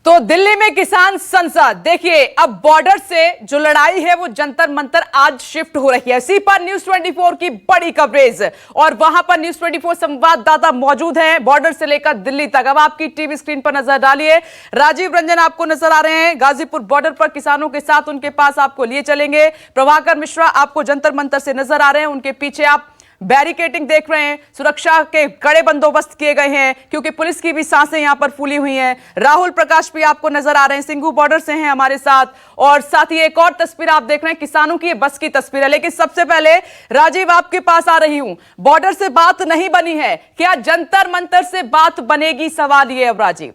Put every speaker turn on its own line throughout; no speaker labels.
तो दिल्ली में किसान संसद देखिए, अब बॉर्डर से जो लड़ाई है वो जंतर मंतर आज शिफ्ट हो रही है। इसी पर न्यूज 24 की बड़ी कवरेज और वहां पर न्यूज 24 संवाददाता मौजूद हैं बॉर्डर से लेकर दिल्ली तक। अब आपकी टीवी स्क्रीन पर नजर डालिए, राजीव रंजन आपको नजर आ रहे हैं गाजीपुर बॉर्डर पर किसानों के साथ, उनके पास आपको लिए चलेंगे। प्रभाकर मिश्रा आपको जंतर मंतर से नजर आ रहे हैं, उनके पीछे आप बैरिकेडिंग देख रहे हैं, सुरक्षा के कड़े बंदोबस्त किए गए हैं क्योंकि पुलिस की भी सांसें यहां पर फूली हुई हैं। राहुल प्रकाश भी आपको नजर आ रहे हैं, सिंघू बॉर्डर से हैं हमारे साथ। और साथ ही एक और तस्वीर आप देख रहे हैं, किसानों की बस की तस्वीर है। लेकिन सबसे पहले राजीव आपके पास आ रही हूं, बॉर्डर से बात नहीं बनी है, क्या जंतर मंतर से बात बनेगी? सवाल ये अब राजीव।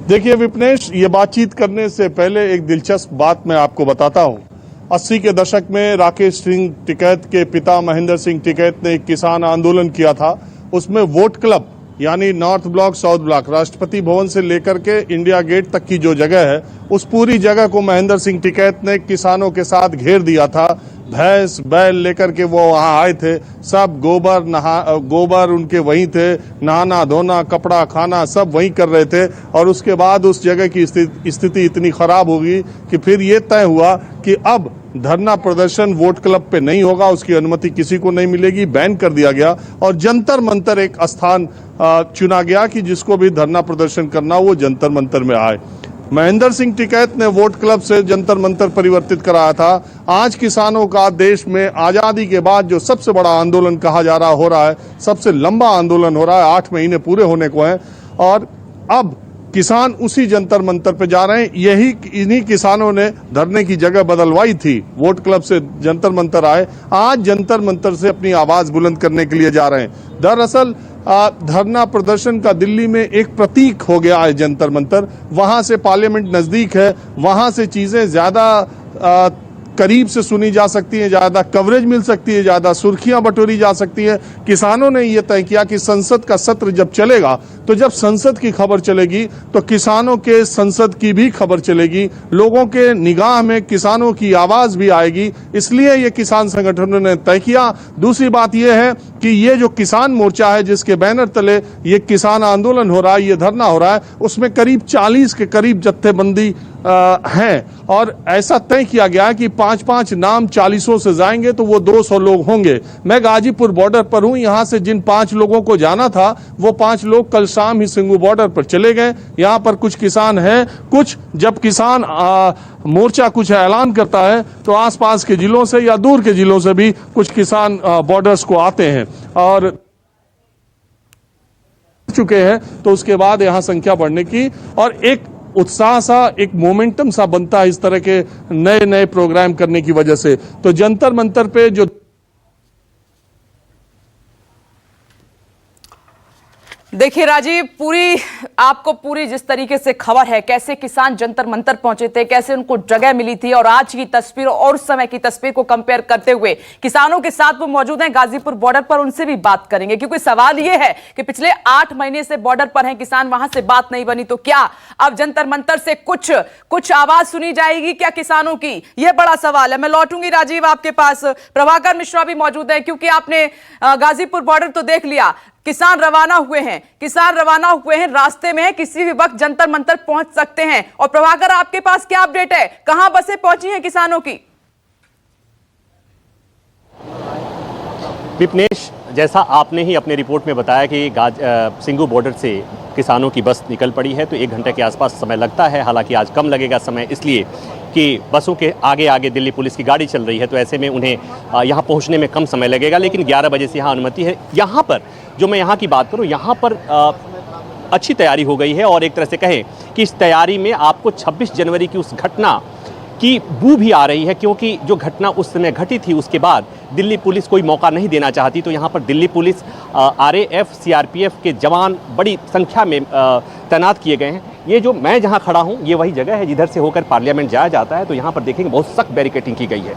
देखिए विपनेश, ये बातचीत करने से पहले एक दिलचस्प बात मैं आपको बताता हूं। 80 के दशक में राकेश सिंह टिकैत के पिता महेंद्र सिंह टिकैत ने एक किसान आंदोलन किया था। उसमें वोट क्लब यानी north block south block, Rashtrapati Bhavan से लेकर के इंडिया गेट तक की जो जगह है, उस पूरी जगह को महेंद्र सिंह टिकैत ने किसानों के साथ घेर दिया था। भैंस बैल लेकर के वो वहां आए थे, सब गोबर उनके वहीं थे, नहाना धोना कपड़ा खाना सब वहीं कर रहे थे। और उसके बाद उस जगह की स्थिति इतनी खराब होगी कि फिर ये तय हुआ कि अब धरना प्रदर्शन वोट क्लब पे नहीं होगा, उसकी अनुमति किसी को नहीं मिलेगी, बैन कर दिया गया। और जंतर मंतर एक स्थान चुना गया कि जिसको भी धरना प्रदर्शन करना वो जंतर मंतर में आए। महेंद्र सिंह टिकैत ने वोट क्लब से जंतर मंतर परिवर्तित कराया था। आज किसानों का देश में आजादी के बाद जो सबसे बड़ा आंदोलन कहा जा रहा हो रहा है, सबसे लंबा आंदोलन हो रहा है, 8 महीने पूरे होने को हैं और अब किसान उसी जंतर मंतर पे जा रहे हैं। इन्हीं किसानों ने धरने की जगह बदलवाई थी, वोट क्लब से जंतर मंतर आए, आज जंतर मंतर से अपनी आवाज बुलंद करने के लिए जा रहे हैं। दरअसल धरना प्रदर्शन का दिल्ली में एक प्रतीक हो गया है जंतर मंतर। वहां से पार्लियामेंट नजदीक है, वहां से चीजें ज्यादा करीब से सुनी जा सकती है, ज्यादा कवरेज मिल सकती है, ज्यादा सुर्खियां बटोरी जा सकती है। किसानों ने यह तय किया कि संसद का सत्र जब चलेगा, तो जब संसद की खबर चलेगी तो किसानों के संसद की भी खबर चलेगी, लोगों के निगाह में किसानों की आवाज भी आएगी। इसलिए ये किसान संगठनों ने तय किया। दूसरी बात यह है कि ये जो किसान मोर्चा है जिसके बैनर तले ये किसान आंदोलन हो रहा है, ये धरना हो रहा है, उसमें करीब 40 के करीब जत्थेबंदी हैं और ऐसा तय किया गया है कि 5-5 नाम 40 से जाएंगे तो वो 200 लोग होंगे। मैं गाजीपुर बॉर्डर पर हूं, यहां से जिन 5 लोगों को जाना था वो 5 लोग कल शाम ही सिंघू बॉर्डर पर चले गए। यहां पर कुछ किसान हैं, कुछ जब किसान मोर्चा कुछ ऐलान करता है तो आसपास के जिलों से या दूर के जिलों से भी कुछ किसान बॉर्डर्स को आते हैं और चुके हैं, तो उसके बाद यहां संख्या बढ़ने की और एक उत्साह सा, एक मोमेंटम सा बनता है इस तरह के नए नए प्रोग्राम करने की वजह से। तो जंतर मंतर पे जो
देखिए राजीव, आपको पूरी जिस तरीके से खबर है, कैसे किसान जंतर मंतर पहुंचे थे, कैसे उनको जगह मिली थी और आज की तस्वीर और उस समय की तस्वीर को कंपेयर करते हुए किसानों के साथ वो मौजूद हैं गाजीपुर बॉर्डर पर, उनसे भी बात करेंगे क्योंकि सवाल ये है कि पिछले 8 महीने से बॉर्डर पर हैं किसान, वहां से बात नहीं बनी, तो क्या अब जंतर मंतर से कुछ आवाज सुनी जाएगी क्या किसानों की? यह बड़ा सवाल है। मैं लौटूंगी राजीव आपके पास। प्रभाकर मिश्रा भी मौजूद है क्योंकि आपने गाजीपुर बॉर्डर तो देख लिया, किसान रवाना हुए हैं, रास्ते में है, किसी भी वक्त जंतर मंतर पहुंच सकते हैं। और प्रभाकर आपके पास क्या अपडेट है, कहां बसें पहुंची हैं किसानों की?
विपनेश, जैसा आपने ही अपने रिपोर्ट में बताया कि सिंघू बॉर्डर से किसानों की बस निकल पड़ी है, तो 1 घंटे के आसपास समय लगता है। हालांकि आज कम लगेगा समय, इसलिए कि बसों के आगे आगे दिल्ली पुलिस की गाड़ी चल रही है, तो ऐसे में उन्हें यहाँ पहुँचने में कम समय लगेगा। लेकिन 11 बजे से यहाँ अनुमति है। यहाँ पर जो मैं यहाँ की बात करूँ, यहाँ पर अच्छी तैयारी हो गई है और एक तरह से कहें कि इस तैयारी में आपको 26 जनवरी की उस घटना की बू भी आ रही है, क्योंकि जो घटना उस समय घटी थी उसके बाद दिल्ली पुलिस कोई मौका नहीं देना चाहती। तो यहाँ पर दिल्ली पुलिस, RAF, CRPF के जवान बड़ी संख्या में तैनात किए गए हैं। ये जो मैं जहाँ खड़ा हूँ ये वही जगह है जिधर से होकर पार्लियामेंट जाया जाता है, तो यहाँ पर देखेंगे बहुत सख्त बैरिकेडिंग की गई है।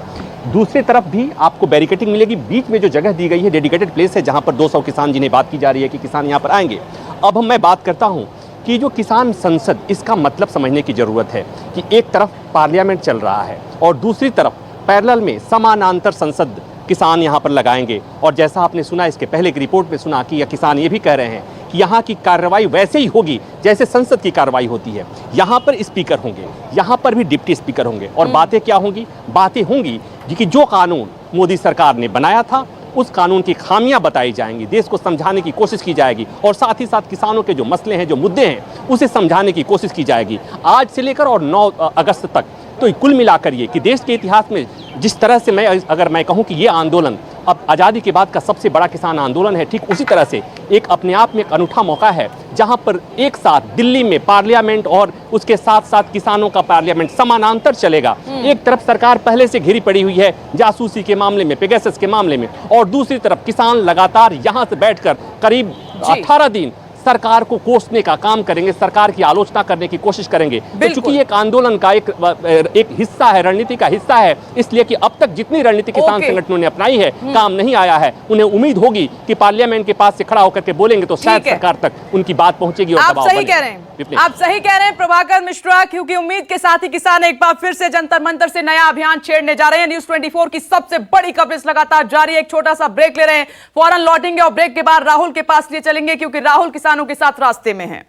दूसरी तरफ भी आपको बैरिकेडिंग मिलेगी। बीच में जो जगह दी गई है डेडिकेटेड प्लेस है जहाँ पर 200 किसान, जिन्हें बात की जा रही है कि किसान यहाँ पर आएंगे। अब मैं बात करता हूँ कि जो किसान संसद, इसका मतलब समझने की जरूरत है कि एक तरफ पार्लियामेंट चल रहा है और दूसरी तरफ पैरेलल में समानांतर संसद किसान यहाँ पर लगाएंगे। और जैसा आपने सुना, इसके पहले की रिपोर्ट में सुना कि यह किसान ये भी कह रहे हैं कि यहाँ की कार्रवाई वैसे ही होगी जैसे संसद की कार्रवाई होती है। यहाँ पर स्पीकर होंगे, यहाँ पर भी डिप्टी स्पीकर होंगे, और बातें क्या होंगी? बातें होंगी कि जो कानून मोदी सरकार ने बनाया था उस कानून की खामियां बताई जाएंगी, देश को समझाने की कोशिश की जाएगी, और साथ ही साथ किसानों के जो मसले हैं, जो मुद्दे हैं, उसे समझाने की कोशिश की जाएगी। आज से लेकर और 9 अगस्त तक तो कुल मिलाकर ये कि देश के इतिहास में जिस तरह से अगर मैं कहूँ कि ये आंदोलन अब आज़ादी के बाद का सबसे बड़ा किसान आंदोलन है, ठीक उसी तरह से एक अपने आप में एक अनूठा मौका है जहां पर एक साथ दिल्ली में पार्लियामेंट और उसके साथ साथ किसानों का पार्लियामेंट समानांतर चलेगा। एक तरफ सरकार पहले से घिरी पड़ी हुई है जासूसी के मामले में, पेगासस के मामले में, और दूसरी तरफ किसान लगातार यहां से बैठकर करीब 18 दिन सरकार को कोसने का काम करेंगे, सरकार की आलोचना करने की कोशिश करेंगे। तो चूंकि एक आंदोलन का एक हिस्सा है, रणनीति का हिस्सा है, इसलिए कि अब तक जितनी रणनीति किसान संगठनों ने अपनाई है काम नहीं आया है। उन्हें उम्मीद होगी कि पार्लियामेंट के पास से खड़ा होकर के बोलेंगे तो शायद सरकार तक उनकी बात पहुंचेगी और
आप सही कह रहे हैं, आप सही कह रहे हैं प्रभाकर मिश्रा, क्योंकि उम्मीद के साथ ही किसान एक बार फिर से जंतर मंतर से नया अभियान छेड़ने जा रहे हैं। न्यूज़ 24 की सबसे बड़ी कवरेज लगातार जारी है। एक छोटा सा ब्रेक ले रहे हैं, फौरन लौटेंगे और ब्रेक के बाद राहुल के पास लिए चलेंगे, क्योंकि राहुल किसानों के साथ रास्ते में है।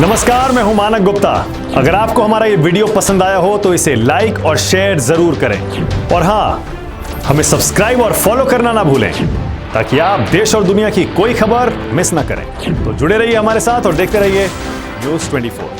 नमस्कार, मैं हूं मानक गुप्ता। अगर आपको हमारा ये वीडियो पसंद आया हो तो इसे लाइक और शेयर जरूर करें, और हां, हमें सब्सक्राइब और फॉलो करना ना भूलें ताकि आप देश और दुनिया की कोई खबर मिस ना करें। तो जुड़े रहिए हमारे साथ और देखते रहिए न्यूज़ 24।